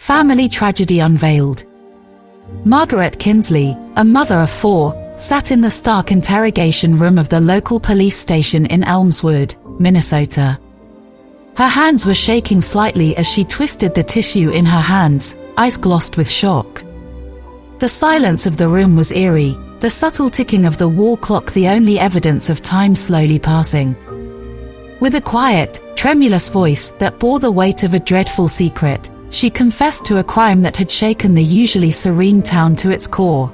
Family Tragedy Unveiled. Margaret Kinsley, a mother of 4, sat in the stark interrogation room of the local police station in Elmswood, Minnesota. Her hands were shaking slightly as she twisted the tissue in her hands, eyes glossed with shock. The silence of the room was eerie, the subtle ticking of the wall clock the only evidence of time slowly passing. With a quiet, tremulous voice that bore the weight of a dreadful secret, she confessed to a crime that had shaken the usually serene town to its core.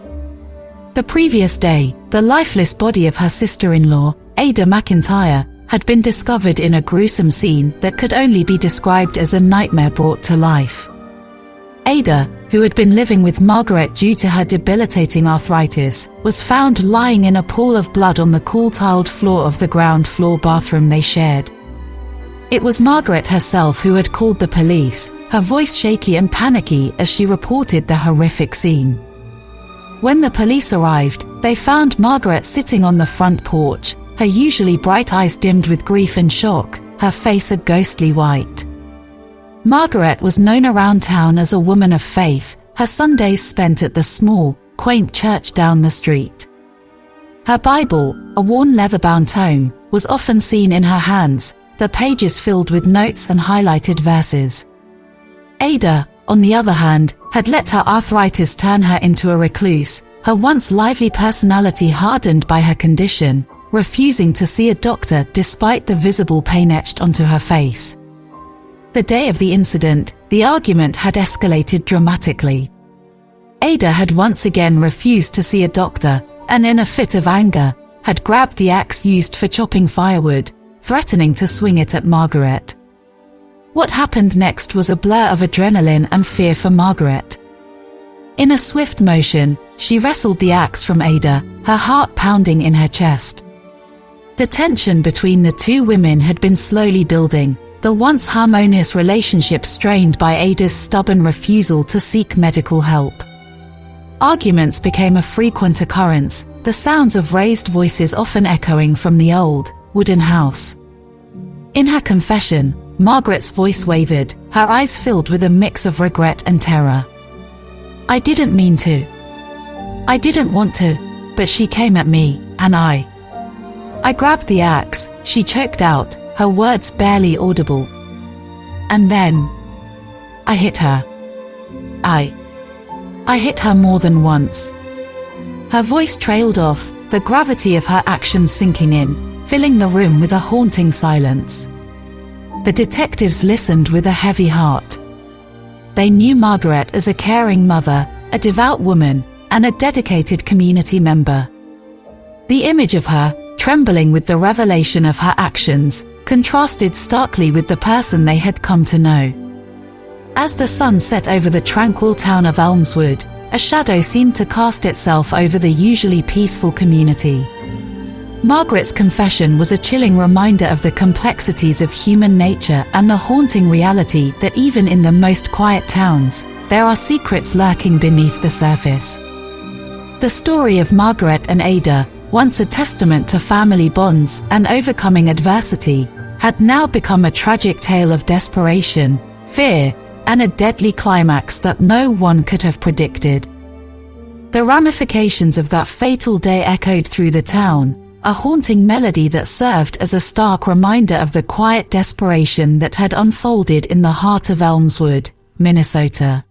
The previous day, the lifeless body of her sister-in-law, MacIntyre, had been discovered in a gruesome scene that could only be described as a nightmare brought to life. Ada, who had been living with Margaret due to her debilitating arthritis, was found lying in a pool of blood on the cool tiled floor of the ground floor bathroom they shared. It was Margaret herself who had called the police, her voice shaky and panicky as she reported the horrific scene. When the police arrived, they found Margaret sitting on the front porch, her usually bright eyes dimmed with grief and shock, her face a ghostly white. Margaret was known around town as a woman of faith, her Sundays spent at the small, quaint church down the street. Her Bible, a worn leather-bound tome, was often seen in her hands, the pages filled with notes and highlighted verses. Ada, on the other hand, had let her arthritis turn her into a recluse, her once lively personality hardened by her condition, refusing to see a doctor despite the visible pain etched onto her face. The day of the incident, the argument had escalated dramatically. Ada had once again refused to see a doctor, and in a fit of anger, had grabbed the axe used for chopping firewood, threatening to swing it at Margaret. What happened next was a blur of adrenaline and fear for Margaret. In a swift motion, she wrestled the axe from Ada, her heart pounding in her chest. The tension between the two women had been slowly building, the once harmonious relationship strained by Ada's stubborn refusal to seek medical help. Arguments became a frequent occurrence, the sounds of raised voices often echoing from the old, wooden house. In her confession, Margaret's voice wavered, her eyes filled with a mix of regret and terror. "I didn't mean to. I didn't want to, but she came at me, and I grabbed the axe," she choked out, her words barely audible. "And then I hit her. I hit her more than once." Her voice trailed off, the gravity of her actions sinking in, filling the room with a haunting silence. The detectives listened with a heavy heart. They knew Margaret as a caring mother, a devout woman, and a dedicated community member. The image of her, trembling with the revelation of her actions, contrasted starkly with the person they had come to know. As the sun set over the tranquil town of Elmswood, a shadow seemed to cast itself over the usually peaceful community. Margaret's confession was a chilling reminder of the complexities of human nature and the haunting reality that even in the most quiet towns, there are secrets lurking beneath the surface. The story of Margaret and Ada, once a testament to family bonds and overcoming adversity, had now become a tragic tale of desperation, fear, and a deadly climax that no one could have predicted. The ramifications of that fatal day echoed through the town, a haunting melody that served as a stark reminder of the quiet desperation that had unfolded in the heart of Elmswood, Minnesota.